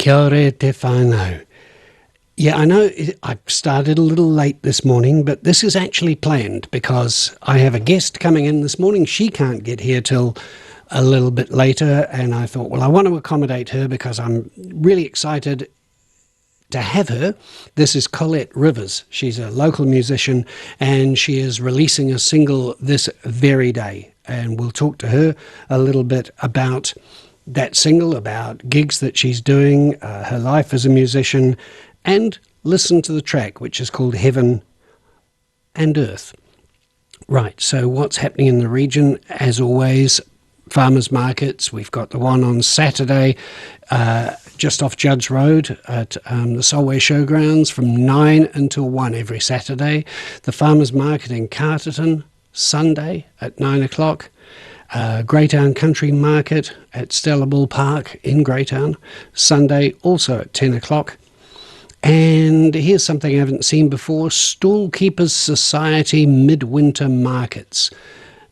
Kia ora te whānau. Yeah, I know I started a little late this morning, but this is actually planned because I have a guest coming in this morning. She can't get here till a little bit later, and I thought, well, I want to accommodate her because I'm really excited to have her. This is Colette Rivers. She's a local musician, and she is releasing a single this very day. And we'll talk to her a little bit about that single, about gigs that she's doing, her life as a musician, and listen to the track, which is called Heaven and Earth. Right, so what's happening in the region? As always, farmers markets. We've got the one on Saturday, just off Judds Road at the Solway Showgrounds from 9 until 1 every Saturday. The farmers market in Carterton, Sunday at 9 o'clock. Greytown Country Market at Stella Bull Park in Greytown, Sunday also at 10 o'clock. And here's something I haven't seen before, Stall Keepers Society Midwinter Markets.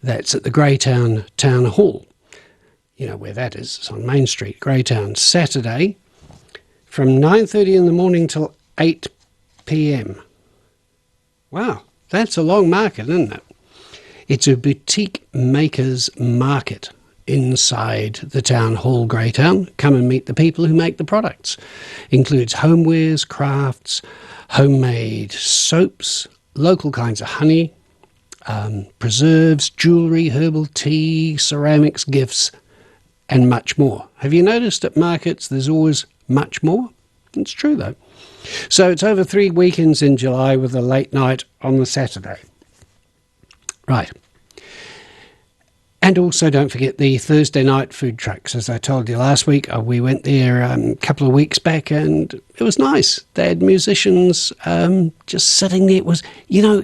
That's at the Greytown Town Hall. You know where that is, it's on Main Street, Greytown. Saturday from 9:30 in the morning till 8 p.m. Wow, that's a long market, isn't it? It's a boutique makers market inside the town hall, Greytown. Come and meet the people who make the products. Includes homewares, crafts, homemade soaps, local kinds of honey, preserves, jewellery, herbal tea, ceramics, gifts, and much more. Have you noticed at markets there's always much more? It's true though. So it's over 3 weekends in July with a late night on the Saturday. Right. And also don't forget the Thursday night food trucks. As I told you last week, we went there a couple of weeks back and it was nice. They had musicians just sitting there. It was, you know,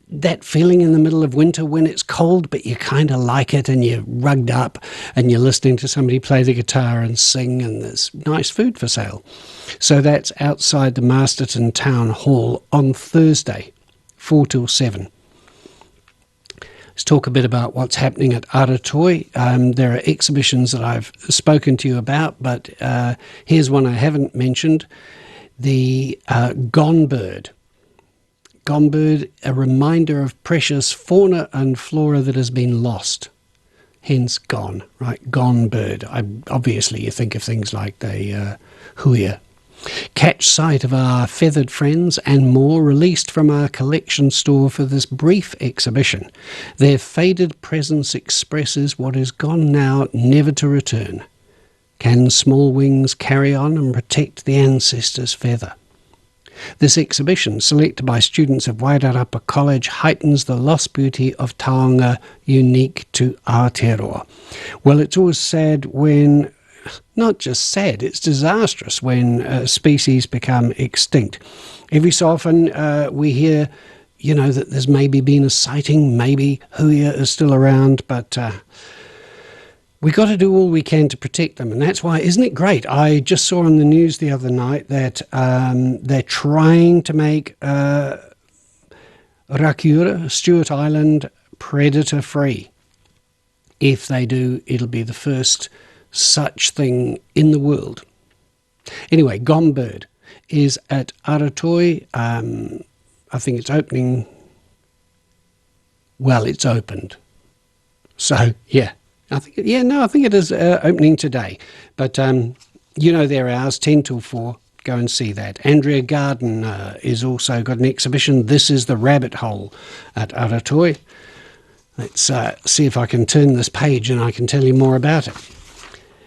that feeling in the middle of winter when it's cold, but you kind of like it and you're rugged up and you're listening to somebody play the guitar and sing and there's nice food for sale. So that's outside the Masterton Town Hall on Thursday, 4 till 7. Let's talk a bit about what's happening at Aratoi. There are exhibitions that I've spoken to you about, but here's one I haven't mentioned. The Gone Bird. Gone Bird, a reminder of precious fauna and flora that has been lost. Hence gone, right? Gone Bird. Obviously you think of things like the huia. Catch sight of our feathered friends and more released from our collection store for this brief exhibition. Their faded presence expresses what is gone now, never to return. Can small wings carry on and protect the ancestors' feather? This exhibition, selected by students of Wairarapa College, heightens the lost beauty of taonga unique to Aotearoa. Well, it's always sad when... Not just sad, it's disastrous when species become extinct. Every so often we hear, you know, that there's maybe been a sighting, maybe huia is still around, but we got to do all we can to protect them. And that's why, isn't it great? I just saw on the news the other night that they're trying to make Rakiura, Stewart Island, predator-free. If they do, it'll be the first such thing in the world. Anyway, Gone Bird is at Aratoi. I think it's opening. Well, it's opened. So yeah, I think it is opening today. But you know their hours, 10 till 4. Go and see that. Andrea Garden is also got an exhibition. This is the Rabbit Hole at Aratoi. Let's see if I can turn this page and I can tell you more about it.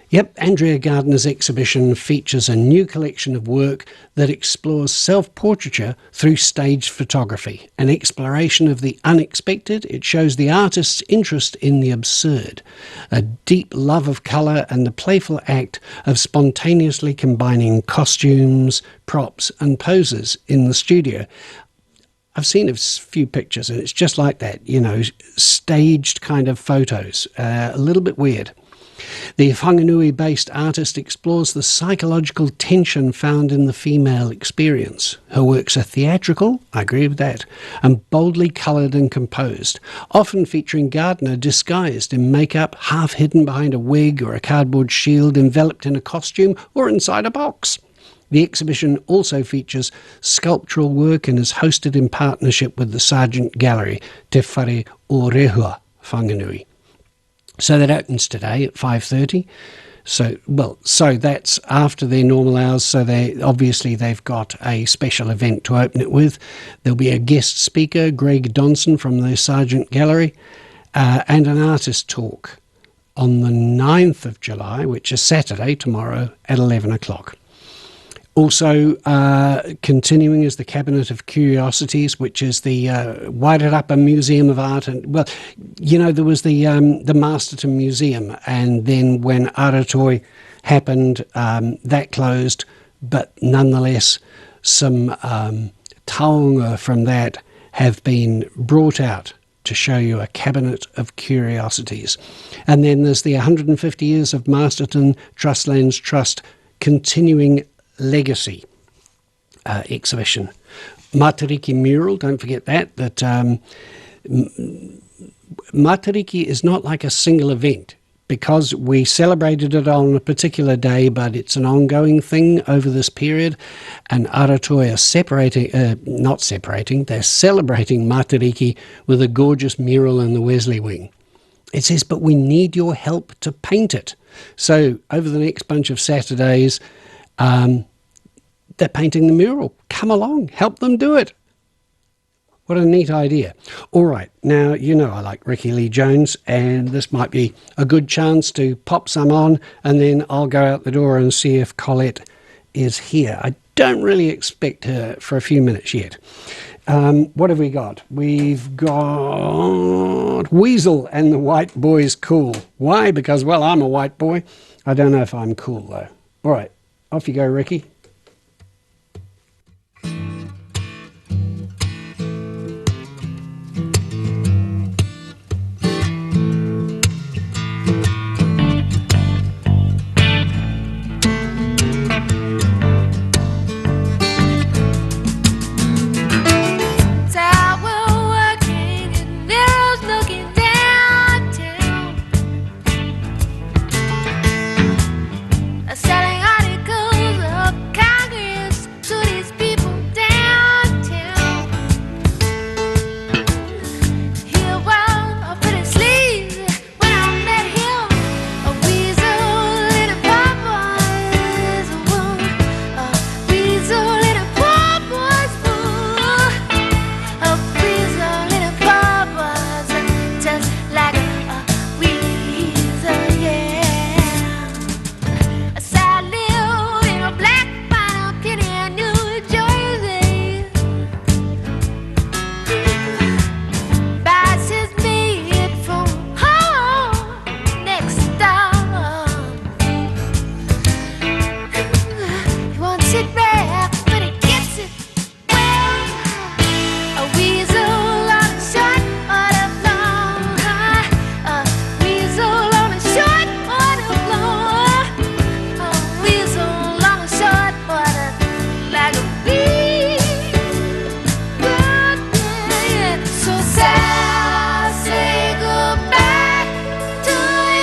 Yep, Andrea Gardner's exhibition features a new collection of work that explores self-portraiture through staged photography, an exploration of the unexpected. It shows the artist's interest in the absurd, a deep love of colour and the playful act of spontaneously combining costumes, props and poses in the studio. I've seen a few pictures and it's just like that, you know, staged kind of photos, a little bit weird. The Whanganui-based artist explores the psychological tension found in the female experience. Her works are theatrical, I agree with that, and boldly coloured and composed, often featuring Gardner disguised in makeup, half hidden behind a wig or a cardboard shield, enveloped in a costume or inside a box. The exhibition also features sculptural work and is hosted in partnership with the Sargent Gallery, Te Whare o Rehua, Whanganui. So that opens today at 5:30. So that's after their normal hours. So they've got a special event to open it with. There'll be a guest speaker, Greg Donson from the Sargent Gallery, and an artist talk on the 9th of July, which is Saturday, tomorrow at 11 o'clock. Also continuing is the Cabinet of Curiosities, which is the Wairarapa Museum of Art. And, well, there was the Masterton Museum, and then when Aratoi happened, that closed, but nonetheless some taonga from that have been brought out to show you a Cabinet of Curiosities. And then there's the 150 Years of Masterton Trustlands Trust Continuing Legacy exhibition. Matariki mural, don't forget that Matariki is not like a single event, because we celebrated it on a particular day, but it's an ongoing thing over this period, and Aratoi are they're celebrating Matariki with a gorgeous mural in the Wesley Wing. It says, but we need your help to paint it. So over the next bunch of Saturdays, they're painting the mural. Come along, help them do it. What a neat idea. All right, now I like Ricky Lee Jones, and this might be a good chance to pop some on, and then I'll go out the door and see if Colette is here. I don't really expect her for a few minutes yet. What have we got? We've got Weasel and the White Boy's Cool. Why? Because, well, I'm a white boy. I don't know if I'm cool, though. All right, off you go, Ricky. Selling articles of Congress to these people downtown. He wore a pretty sleeve when I met him. A weasel in a poor boy's wool. A weasel in a poor boy's wool. A weasel in a poor boy's wool. Just like a weasel, yeah. I live in a black minor penny in New Jersey. Buys his meat from home next door. He wants it rare, but he gets it well. A weasel on a short or a long. A weasel on a short or a long. A weasel on a short water like a bee. Yeah. So Sal, say goodbye to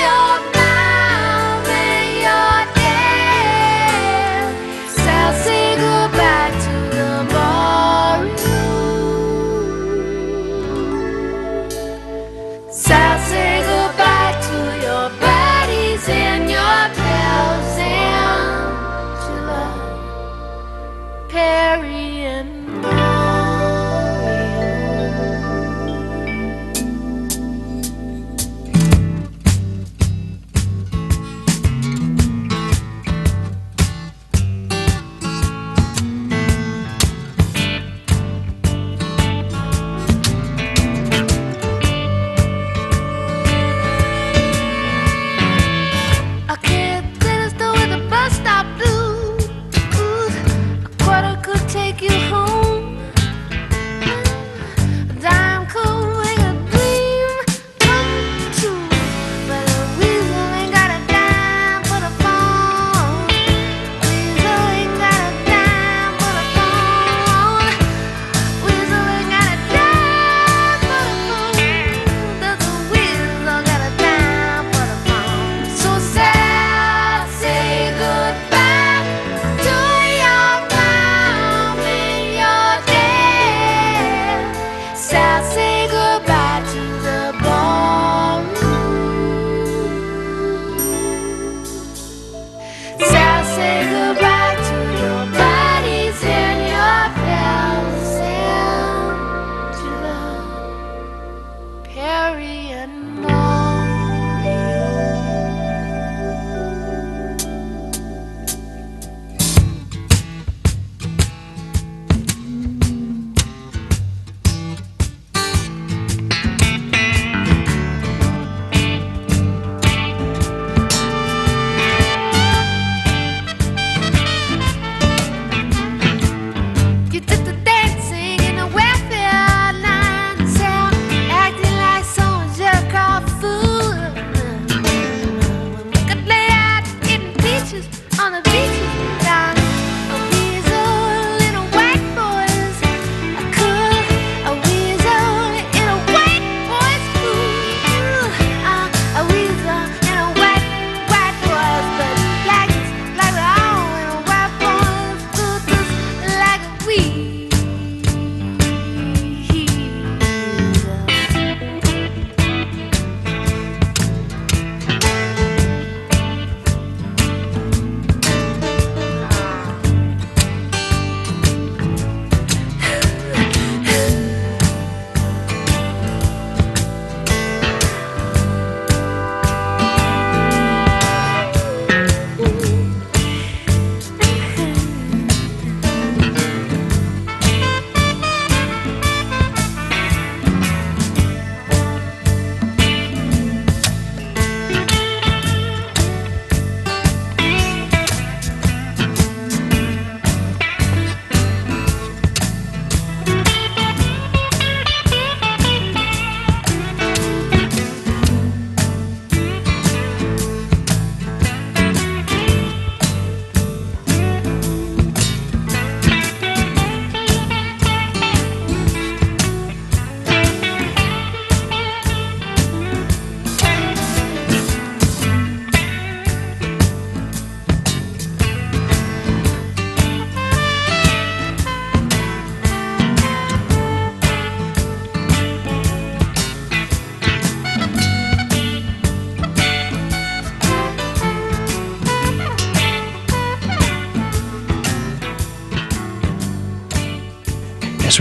your mom and your dad. Sal, say goodbye to the ballroom. Sal, say goodbye to your buddies and your pals, Angela, Perry, and Mario.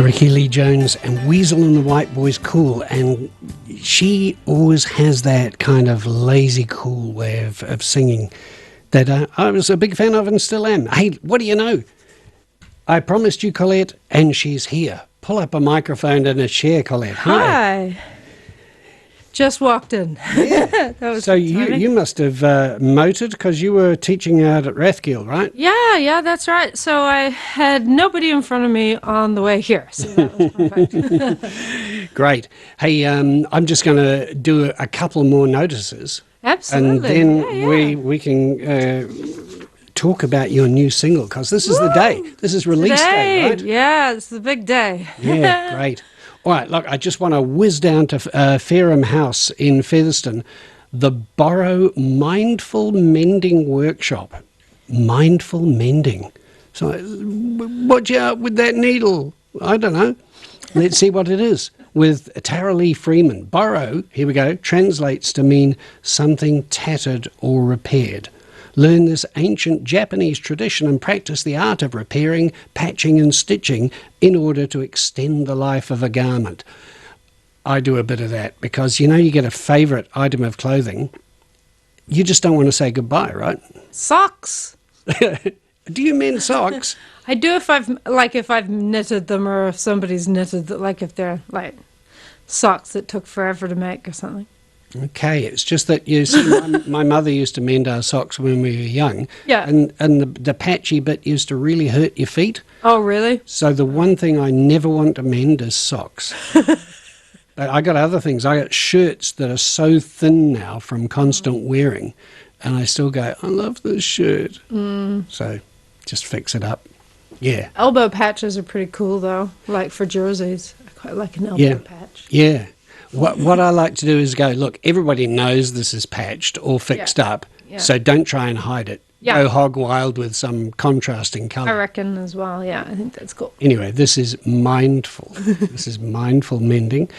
Ricky Lee Jones and Weasel and the White Boys Cool, and she always has that kind of lazy cool way of singing that I was a big fan of and still am. Hey, what do you know? I promised you Colette, and she's here. Pull up a microphone and a chair, Colette. Hi. Just walked in. Yeah. That was So good timing. you must have motored because you were teaching out at Rathgill, right? Yeah, that's right. So I had nobody in front of me on the way here, so that was perfect. Great. Hey, I'm just going to do a couple more notices. Absolutely. And then we can talk about your new single, because this is the day. This is release day, right? Yeah, it's the big day. Yeah, great. All right, look, I just want to whiz down to Fareham House in Featherston, the Borrow Mindful Mending Workshop. Mindful mending. So, watch out with that needle. I don't know. Let's see what it is. With Tara Lee Freeman. Borrow, here we go, translates to mean something tattered or repaired. Learn this ancient Japanese tradition and practice the art of repairing, patching and stitching in order to extend the life of a garment. I do a bit of that because, you get a favourite item of clothing. You just don't want to say goodbye, right? Socks. Do you mend socks? I do if I've knitted them, or if somebody's knitted them, like if they're like socks that took forever to make or something. Okay, it's just that you see, my mother used to mend our socks when we were young. Yeah. And the patchy bit used to really hurt your feet. Oh, really? So the one thing I never want to mend is socks. But I got other things. I got shirts that are so thin now from constant wearing, and I still go, I love this shirt. So just fix it up. Yeah. Elbow patches are pretty cool, though, like for jerseys. I quite like an elbow patch. Yeah. What I like to do is go, look, everybody knows this is patched or fixed up, so don't try and hide it. Yeah. Go hog wild with some contrasting I colour. reckon as well, yeah. I think that's cool. Anyway, this is mindful. This is mindful mending.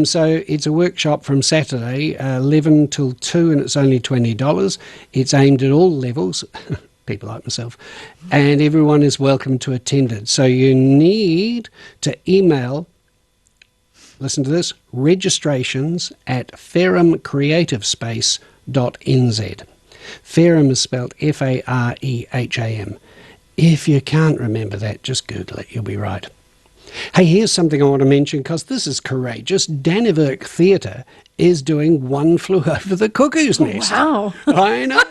So it's a workshop from Saturday, 11 till 2, and it's only $20. It's aimed at all levels, people like myself, and everyone is welcome to attend it. So you need to email, listen to this, registrations at fareham.creativespace.nz. Fareham is spelled F-A-R-E-H-A-M. If you can't remember that, just Google it, you'll be right. Hey, here's something I want to mention, because this is courageous. Dannevirke Theatre is doing One Flew Over the Cuckoo's Nest. Wow. I know.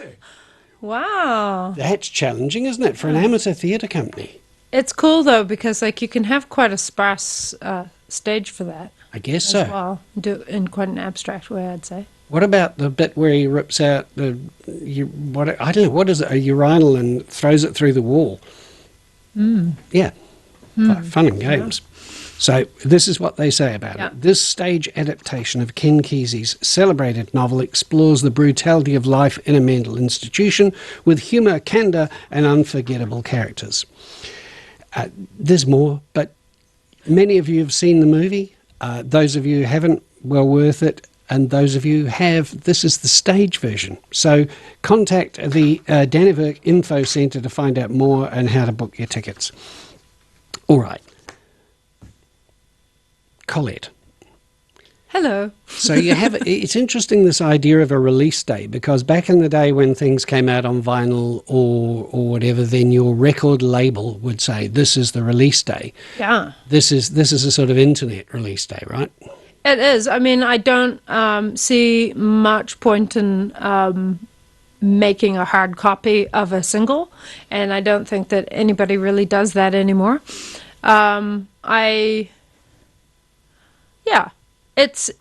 Wow. That's challenging, isn't it, for an amateur theatre company? It's cool, though, because like you can have quite a sparse stage for that. I guess As so. well. Do it in quite an abstract way, I'd say. What about the bit where he rips out I don't know, what is it, a urinal and throws it through the wall? Yeah, fun and games. So this is what they say about it. This stage adaptation of Ken Kesey's celebrated novel explores the brutality of life in a mental institution with humour, candour and unforgettable characters. There's more, but many of you have seen the movie. Those of you who haven't, well worth it. And those of you who have, this is the stage version. So contact the Dannevirke Info Centre to find out more and how to book your tickets. All right. Colette. Hello. So you have, it's interesting, this idea of a release day, because back in the day when things came out on vinyl or whatever, then your record label would say, this is the release day. Yeah. This is a sort of internet release day, right? It is. I mean, I don't see much point in making a hard copy of a single, and I don't think that anybody really does that anymore. It's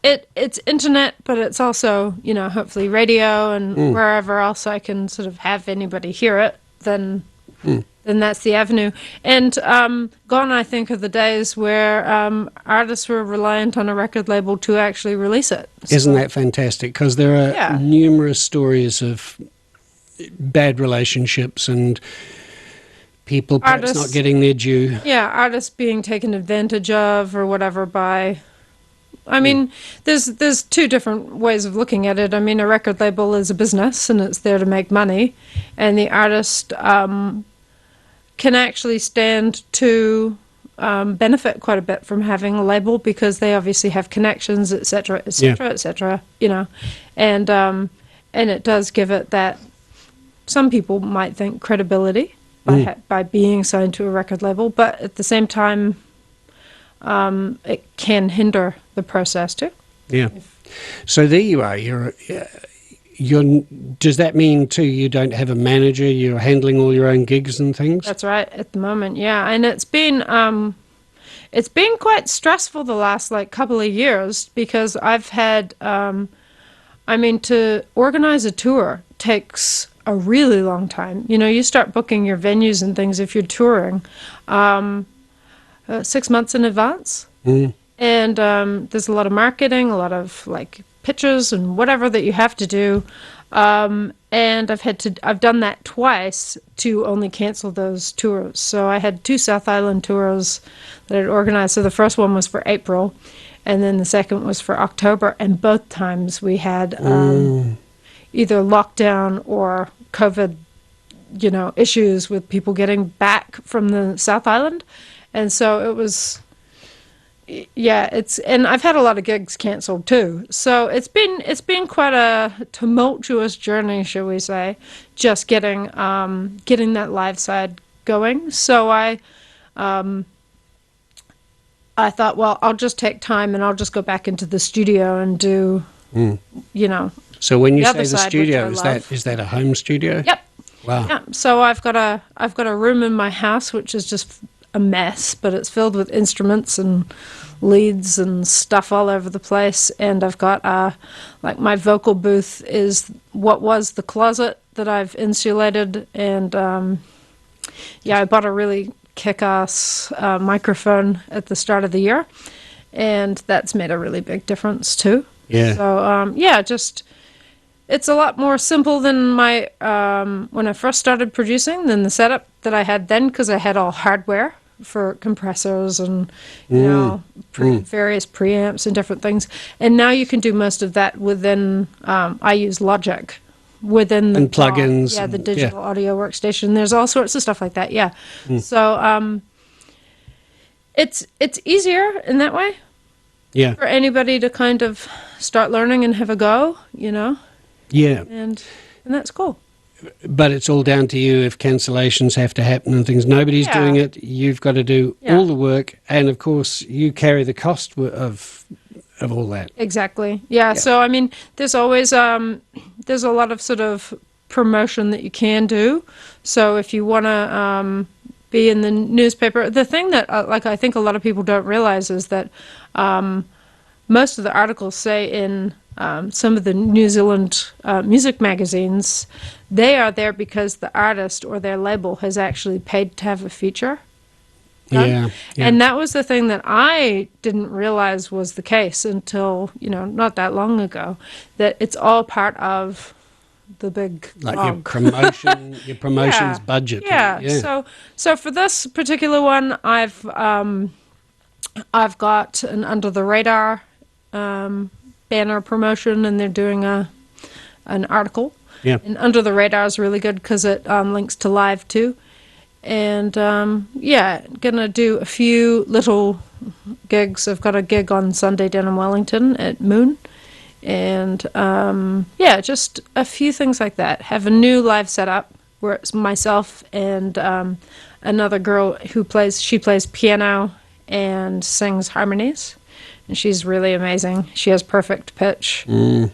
internet, but it's also, hopefully radio and wherever else I can sort of have anybody hear it, then that's the avenue. And gone, I think, are the days where artists were reliant on a record label to actually release it. Isn't that fantastic? Because there are numerous stories of bad relationships and people perhaps not getting their due. Yeah, artists being taken advantage of or whatever by... I mean, there's two different ways of looking at it. I mean, a record label is a business and it's there to make money, and the artist can actually stand to benefit quite a bit from having a label because they obviously have connections, et cetera, et cetera, et cetera, and it does give it that some people might think credibility by being signed to a record label, but at the same time, it can hinder the process too. Yeah. So there you are. You're. Does that mean too you don't have a manager? You're handling all your own gigs and things? That's right at the moment, yeah. And it's been quite stressful the last couple of years because I've had to organize a tour takes a really long time. You start booking your venues and things if you're touring 6 months in advance. And there's a lot of marketing, a lot of pictures and whatever that you have to do. And I've done that twice to only cancel those tours. So I had 2 South Island tours that I'd organized. So the first one was for April, and then the second was for October. And both times we had either lockdown or COVID, issues with people getting back from the South Island. And so it was, and I've had a lot of gigs canceled too. So it's been quite a tumultuous journey, shall we say, just getting that live side going. So I thought, well, I'll just take time and I'll just go back into the studio and do, So when you the say other the side, studio, which I is that a home studio? Yep. Wow. Yeah. So I've got a room in my house which is just a mess, but it's filled with instruments and leads and stuff all over the place. And I've got my vocal booth is what was the closet that I've insulated. And I bought a really kick-ass microphone at the start of the year, and that's made a really big difference too. Yeah. So it's a lot more simple than my when I first started producing than the setup that I had then, because I had all hardware for compressors and various preamps and different things. And now you can do most of that within. I use Logic within the plugins. The digital audio workstation. There's all sorts of stuff like that. Yeah. So it's easier in that way. Yeah. For anybody to kind of start learning and have a go, Yeah. and that's cool. But it's all down to you if cancellations have to happen and things. Nobody's doing it. You've got to do all the work. And, of course, you carry the cost of all that. Exactly. Yeah. So, there's always there's a lot of sort of promotion that you can do. So if you want to be in the newspaper, the thing that, I think a lot of people don't realize is that most of the articles say in some of the New Zealand music magazines, they are there because the artist or their label has actually paid to have a feature done. Yeah. And that was the thing that I didn't realize was the case until, not that long ago, that it's all part of the big your promotions budget. Yeah. So for this particular one, I've got an Under the Radar banner promotion, and they're doing an article. Yeah. And Under the Radar is really good because it links to live too. And gonna do a few little gigs. I've got a gig on Sunday down in Wellington at Moon. And just a few things like that. Have a new live setup where it's myself and another girl who plays piano and sings harmonies. And she's really amazing. She has perfect pitch.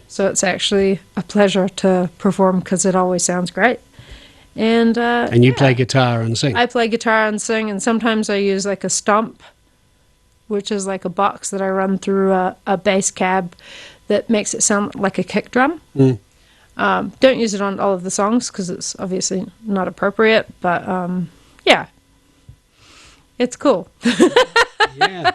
So it's actually a pleasure to perform because it always sounds great. And you play guitar and sing. I play guitar and sing, and sometimes I use a stomp, which is like a box that I run through a bass cab that makes it sound like a kick drum. Don't use it on all of the songs because it's obviously not appropriate, but it's cool. Yeah.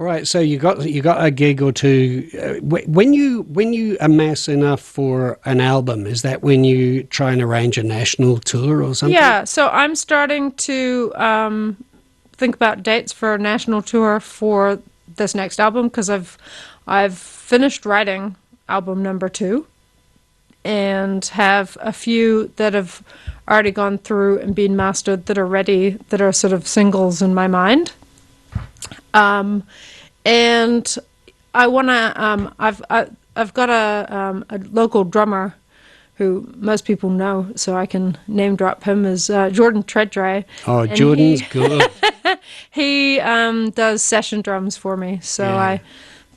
All right. So you got a gig or two. When you amass enough for an album, is that when you try and arrange a national tour or something? Yeah. So I'm starting to think about dates for a national tour for this next album because I've finished writing album number 2, and have a few that have already gone through and been mastered that are ready, that are sort of singles in my mind. And I want to. I've got a local drummer who most people know, so I can name drop him, as Jordan Treadray. Oh, And Jordan's good. He does session drums for me, so Yeah. I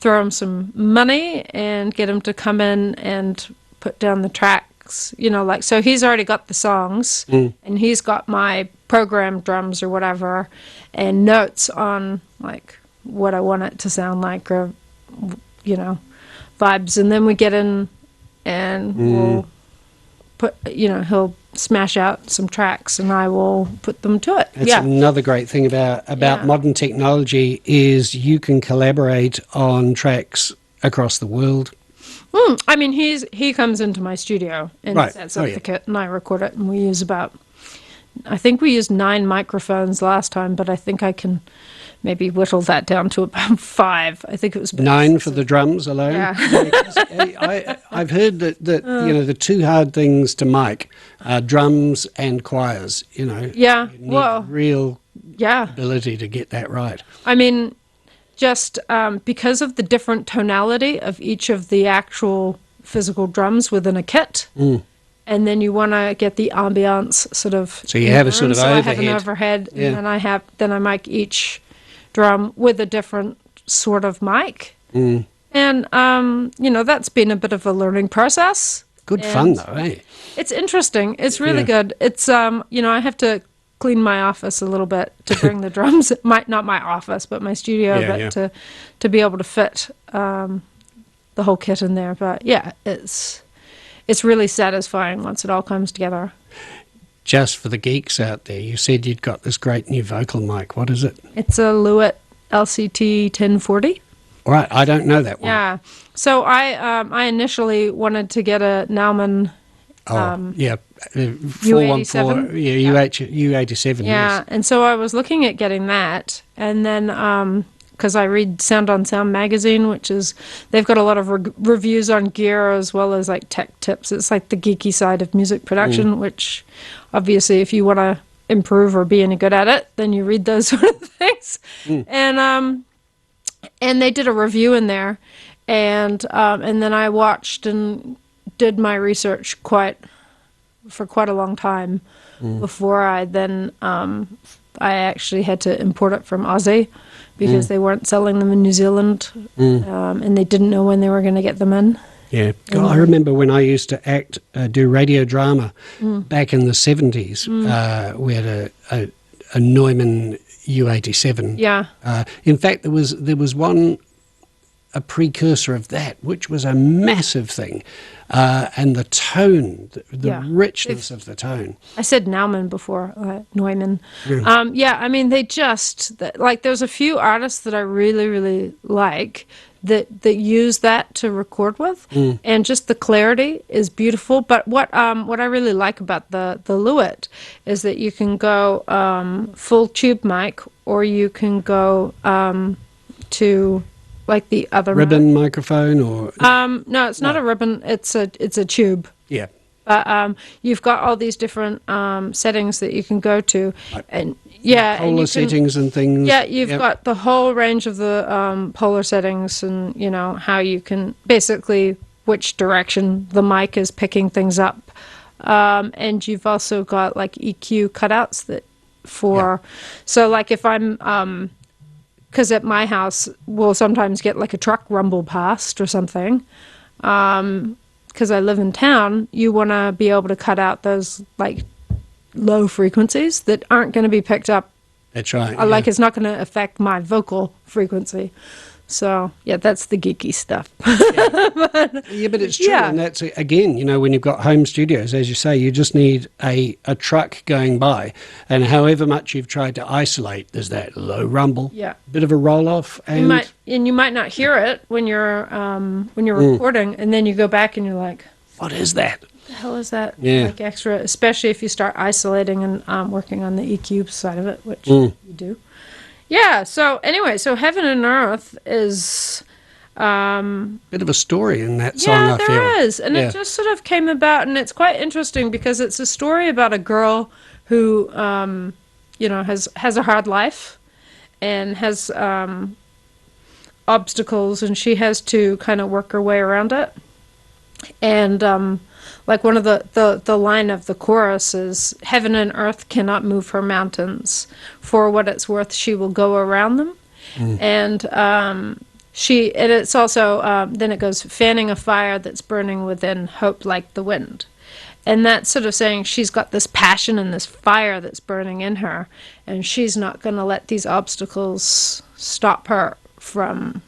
throw him some money and get him to come in and put down the tracks. Like, so he's already got the songs, and he's got my programmed drums or whatever, and notes on like what I want it to sound like, or vibes, and then we get in and we'll put, he'll smash out some tracks and I will put them to it. That's another great thing about Yeah. modern technology is you can collaborate on tracks across the world. I mean, he comes into my studio and Right. sets Oh, up yeah. the kit, and I record it, and we use I think we used 9 microphones last time, but I think I can maybe whittle that down to about 5. I think it was about 9 for the drums alone. Yeah. 'Cause I've heard that the two hard things to mic are drums and choirs. Yeah, You need well, real yeah. ability to get that right. I mean, just because of the different tonality of each of the actual physical drums within a kit. And then you want to get the ambiance sort of. So you have a sort of so I have an overhead. overhead, Yeah. and then I mic each drum with a different sort of mic. And that's been a bit of a learning process. Good fun though, eh? It's interesting. It's really Yeah. good. It's I have to clean my office a little bit to bring the drums. Not my office, but my studio, Yeah, but yeah. to be able to fit the whole kit in there. But yeah, it's really satisfying once it all comes together. Just for the geeks out there, you said you'd got this great new vocal mic. What is it? It's a Lewitt LCT 1040. All right, I don't know that one. Yeah. So I initially wanted to get a Naumann. Yeah, U87? 414, yeah, U87. Yeah, Yes. and so I was looking at getting that, and then because I read Sound on Sound magazine, which is they've got a lot of reviews on gear as well as like tech tips. It's like the geeky side of music production, which obviously if you want to improve or be any good at it, then you read those sort of things. And they did a review in there, and then I watched and did my research for quite a long time before I then I actually had to import it from Aussie because they weren't selling them in New Zealand, and they didn't know when they were going to get them in. Yeah, God, I remember when I used to do radio drama back in the 70s. We had a Neumann U87. Yeah. In fact, there was one, a precursor of that, which was a massive thing, and the tone, the Yeah. richness of the tone. I said Naumann before, Neumann. Yeah. Yeah, I mean, there's a few artists that I really, really like that use that to record with, and just the clarity is beautiful. But what I really like about the Lewitt is that you can go full tube mic, or you can go to like the other Ribbon microphone or... no, it's not a ribbon. It's a tube. yeah. But you've got all these different settings that you can go to, and yeah, and Polar you can, settings and things. Yeah, you've Yep. got the whole range of the polar settings, and how you can basically which direction the mic is picking things up, and you've also got like EQ cutouts that so like if I'm because at my house we'll sometimes get like a truck rumble past or something. Because I live in town, you want to be able to cut out those like low frequencies that aren't going to be picked up. That's right. Like it's not going to affect my vocal frequency. So yeah, that's the geeky stuff. Yeah, but it's true, Yeah. and that's again, when you've got home studios, as you say, you just need a truck going by, and however much you've tried to isolate, there's that low rumble, Yeah. bit of a roll off, and You might not hear it when you're recording, and then you go back and you're like, what is that? the hell is that? Yeah. Like extra, especially if you start isolating and working on the EQ side of it, which you do. Yeah. So anyway, so Heaven and Earth is Bit of a story in that song, Yeah, I feel. there is. And Yeah. it just sort of came about, and it's quite interesting because it's a story about a girl who, has a hard life and has obstacles, and she has to kind of work her way around it. And like one of the line of the chorus is, "Heaven and earth cannot move her mountains. For what it's worth, she will go around them." And and it's also, then it goes, "Fanning a fire that's burning within, hope like the wind." And that's sort of saying she's got this passion and this fire that's burning in her, and she's not going to let these obstacles stop her from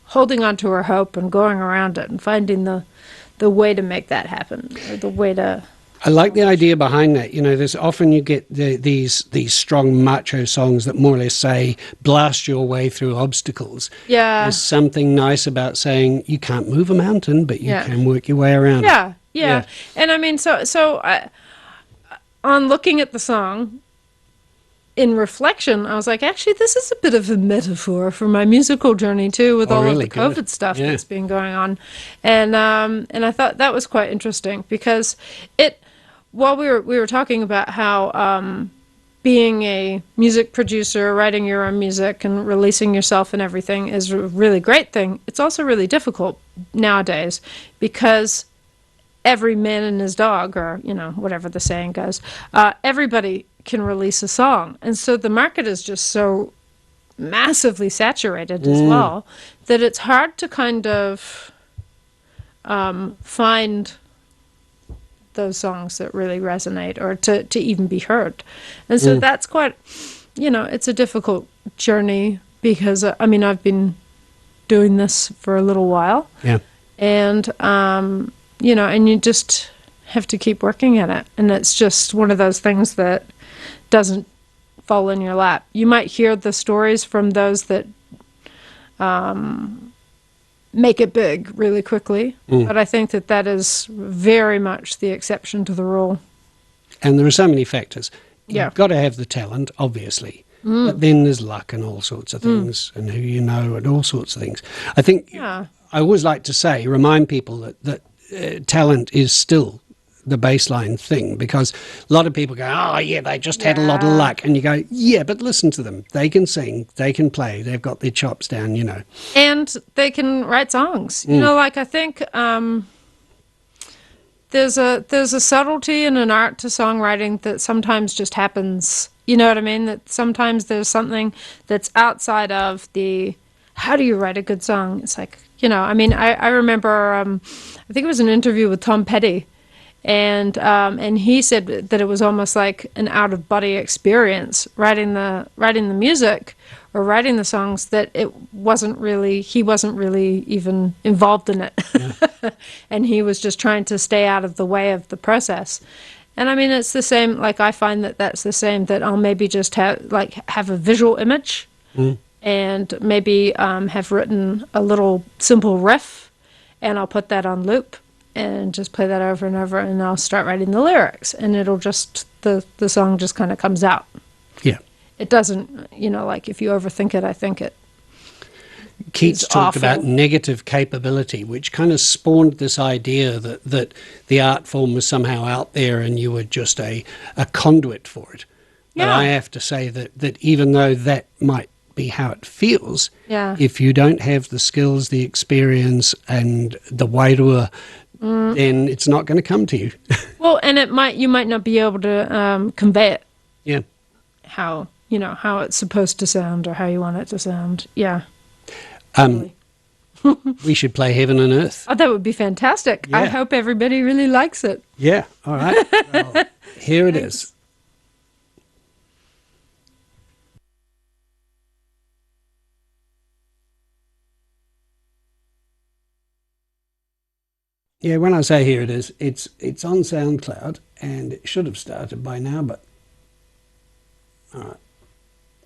holding on to her hope and going around it and finding the way to make that happen, or the way to. I like the idea behind that. There's often you get these strong macho songs that more or less say, blast your way through obstacles. Yeah. There's something nice about saying you can't move a mountain, but you Yeah. can work your way around it. Yeah. Yeah. And I mean, so on looking at the song, in reflection, I was like, actually, this is a bit of a metaphor for my musical journey too, with Oh, all really? of the COVID Good. stuff Yeah. that's been going on, and I thought that was quite interesting because while we were talking about how being a music producer, writing your own music and releasing yourself and everything is a really great thing, it's also really difficult nowadays because every man and his dog, or whatever the saying goes, everybody can release a song, and so the market is just so massively saturated as well that it's hard to kind of find those songs that really resonate, or to even be heard. And so that's quite, it's a difficult journey because I've been doing this for a little while. Yeah. And and you just have to keep working at it, and it's just one of those things that doesn't fall in your lap. You might hear the stories from those that make it big really quickly, but I think that is very much the exception to the rule. And there are so many factors. Yeah. You've got to have the talent, obviously. But then there's luck and all sorts of things, and who you know and all sorts of things. I think Yeah. I always like to remind people that talent is still the baseline thing, because a lot of people go, oh, yeah, they just had a lot of Yeah. luck. And you go, yeah, but listen to them. They can sing, they can play, they've got their chops down, And they can write songs. Like I think there's a subtlety and an art to songwriting that sometimes just happens. You know what I mean? That sometimes there's something that's outside of the how do you write a good song? It's like, I remember I think it was an interview with Tom Petty, and he said that it was almost like an out of body experience writing the music or writing the songs, that he wasn't really even involved in it. Yeah. And he was just trying to stay out of the way of the process. And I mean, it's the same, like I find that's the same, that I'll maybe just have a visual image and maybe have written a little simple riff, and I'll put that on loop and just play that over and over, and I'll start writing the lyrics, and it'll just, the song just kind of comes out. Yeah. It doesn't, like if you overthink it, I think it. Keats It's talked awful. about negative capability, which kind of spawned this idea that the art form was somehow out there and you were just a conduit for it. But Yeah. I have to say that even though that might be how it feels, Yeah. if you don't have the skills, the experience, and the wairua, then it's not going to come to you. Well, and you might not be able to convey it Yeah. how it's supposed to sound or how you want it to sound. Yeah. We should play Heaven and Earth. Oh, that would be fantastic. I Yeah. hope everybody really likes it. Yeah. All right. Well, here it is. Yeah, when I say here it is, it's on SoundCloud, and it should have started by now, but all right,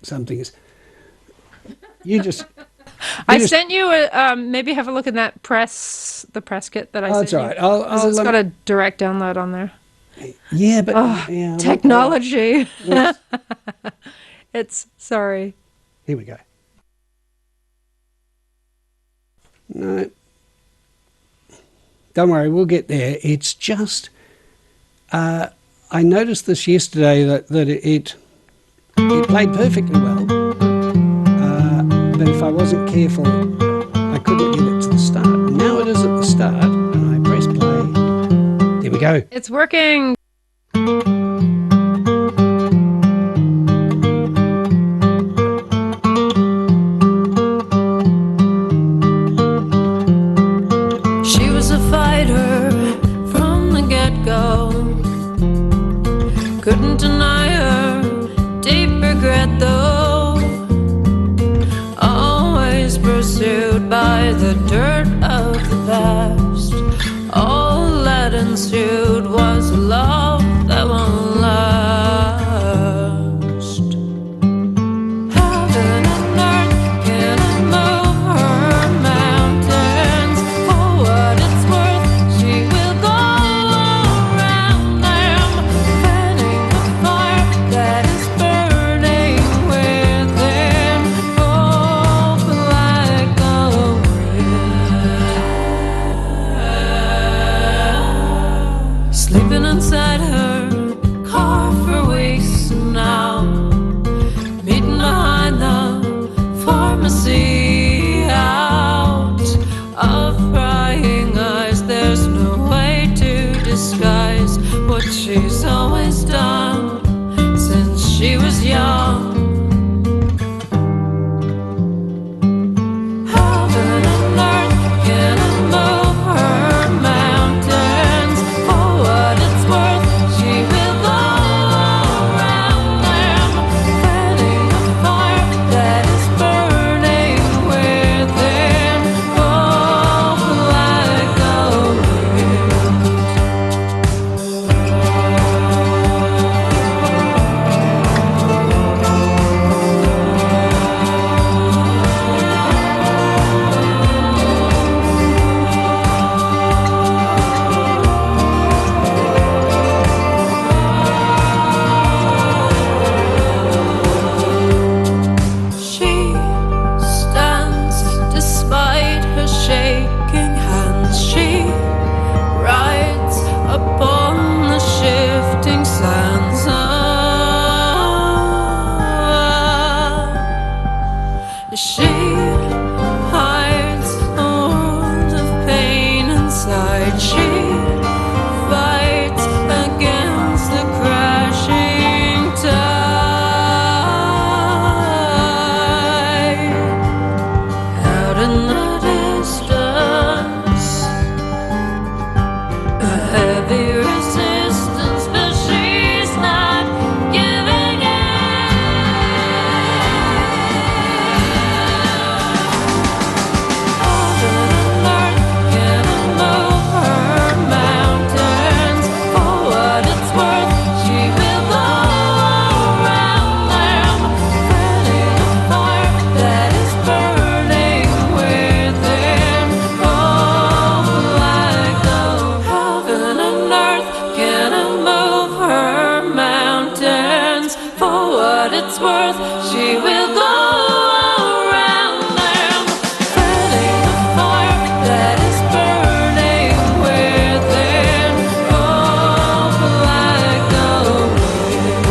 something is. You just. I sent you maybe have a look at the press kit that I Oh, sent that's all you. right. 'Cause it's got a direct download on there. Yeah, but yeah, Technology. Whoops. It's sorry. Here we go. No. Don't worry, we'll get there. It's just, I noticed this yesterday that it played perfectly well, but if I wasn't careful, I couldn't get it to the start. Now it is at the start, and I press play. There we go. It's working. She was a fighter from the get-go. Couldn't deny her deep regret though. Always pursued by the dirt of the past. All that ensued was a love that won't last. Heaven and earth cannot move her mountains. For what it's worth, she will go around them, fanning the fire that is burning within. Hope like the wind. Sleeping inside her car for weeks now, meeting behind the pharmacy. Out of prying eyes, there's no way to disguise what she's always done since she was young. Heaven and earth cannot move her mountains. For what it's worth, she will go around them, fanning the fire that is burning within. Hope like the She stands despite her shaking hands. She rides upon the shifting sands. She hides a world of pain inside. She fights against the crashing tide. Out in the distance, a heavy resistance, but she's not giving in. Heaven and earth cannot move her mountains. For what it's worth, she will go around them, fanning the fire that is burning within. Hope like the heaven and earth cannot move her mountains. For what it's worth, she will go around them, fanning the fire that is burning within. Hope like the wind.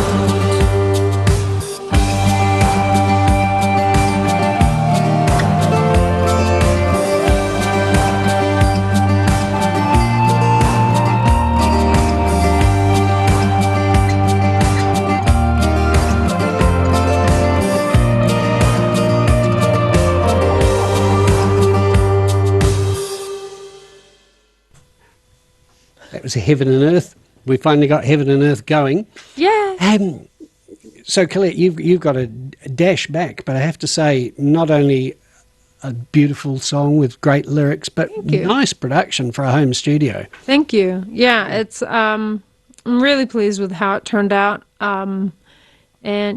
That was a Heaven and Earth. We finally got Heaven and Earth going. Yeah. So, Colette, you've got a dash back, but I have to say, not only a beautiful song with great lyrics, but you. nice production for a home studio. Thank you. Yeah, it's I'm really pleased with how it turned out. And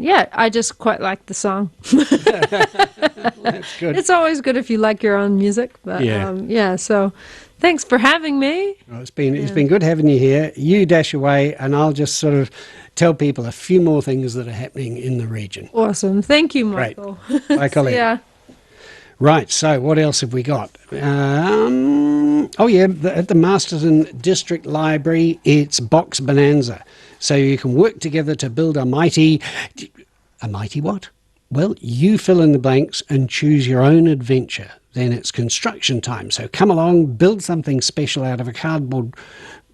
yeah, I just quite like the song. That's good. It's always good if you like your own music, but Yeah. yeah, so thanks for having me. Well, it's been good having you here. You dash away, and I'll just sort of tell people a few more things that are happening in the region. Awesome. Thank you, Great. Michael. Bye, Colette. Yeah. Right, so what else have we got? At the Masterton District Library, it's Box Bonanza. So you can work together to build a mighty what? Well, you fill in the blanks and choose your own adventure. Then it's construction time. So come along, build something special out of a cardboard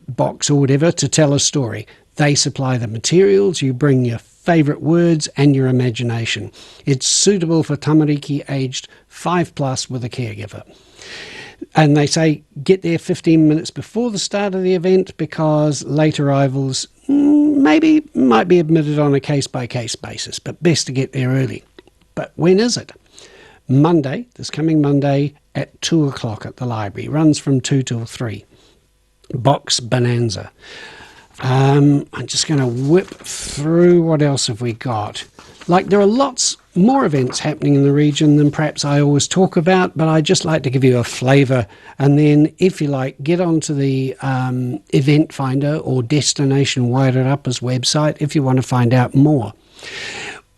box or whatever to tell a story. They supply the materials, you bring your favourite words and your imagination. It's suitable for tamariki aged 5+ with a caregiver. And they say get there 15 minutes before the start of the event because late arrivals maybe might be admitted on a case-by-case basis, but best to get there early. But when is it? Monday, this coming Monday at 2 o'clock at the library. Runs from 2 till 3. Box Bonanza. I'm just going to whip through what else have we got. Like, there are lots more events happening in the region than perhaps I always talk about, but I just like to give you a flavour. And then, if you like, get onto the event finder or Destination Wairarapa's website if you want to find out more.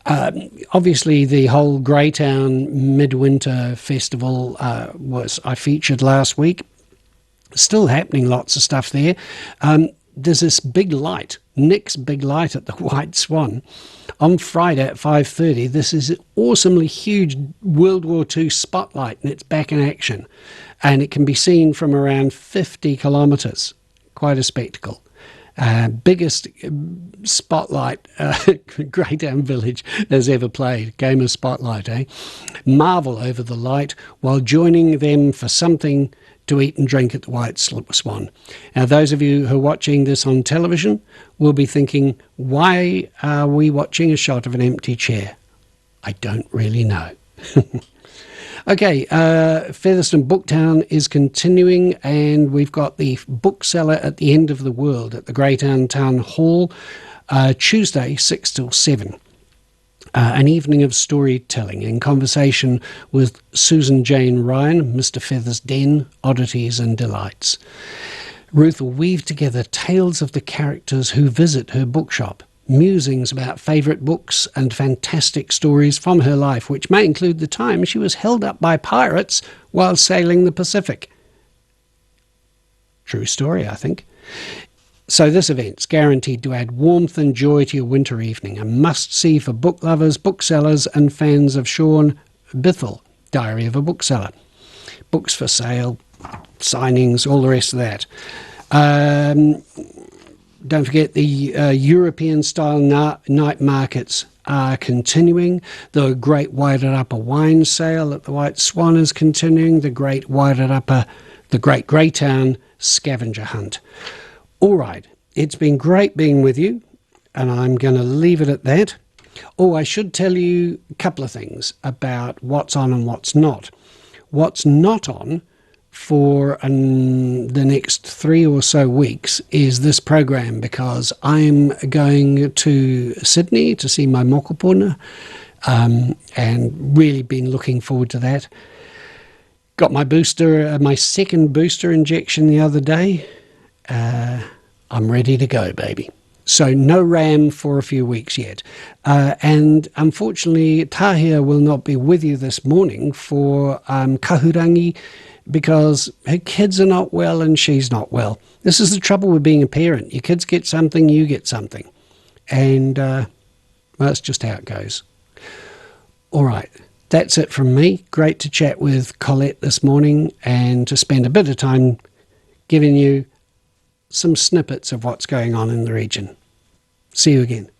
Obviously, the whole Greytown Midwinter Festival I featured last week. Still happening, lots of stuff there. There's this big light, Nick's big light at the White Swan. On Friday at 5:30, this is an awesomely huge World War II spotlight, and it's back in action. And it can be seen from around 50 kilometres. Quite a spectacle. Biggest spotlight Greytown Village has ever played. Game of Spotlight, eh? Marvel over the light while joining them for something to eat and drink at the White Swan. Now, those of you who are watching this on television will be thinking, why are we watching a shot of an empty chair? I don't really know. Okay, Featherston Booktown is continuing, and we've got the bookseller at the end of the world at the Greytown Town Hall, Tuesday 6 till 7. An evening of storytelling in conversation with Susan Jane Ryan, Mr. Feather's Den, Oddities and Delights. Ruth will weave together tales of the characters who visit her bookshop, musings about favourite books and fantastic stories from her life, which may include the time she was held up by pirates while sailing the Pacific. True story, I think. So this event's guaranteed to add warmth and joy to your winter evening, a must-see for book lovers, booksellers and fans of Sean Bithell, Diary of a Bookseller. Books for sale, signings, all the rest of that. Don't forget the European-style night markets are continuing. The Great Wairarapa Wine Sale at the White Swan is continuing. The Great Greytown Scavenger Hunt. All right, it's been great being with you, and I'm going to leave it at that. Oh, I should tell you a couple of things about what's on and what's not. What's not on for the next 3 or so weeks is this program, because I'm going to Sydney to see my mokopuna, and really been looking forward to that. Got my second booster injection the other day. I'm ready to go, baby. So no RAM for a few weeks yet. And unfortunately, Tahia will not be with you this morning for kahurangi because her kids are not well and she's not well. This is the trouble with being a parent. Your kids get something, you get something. And well, that's just how it goes. All right. That's it from me. Great to chat with Colette this morning and to spend a bit of time giving you some snippets of what's going on in the region. See you again.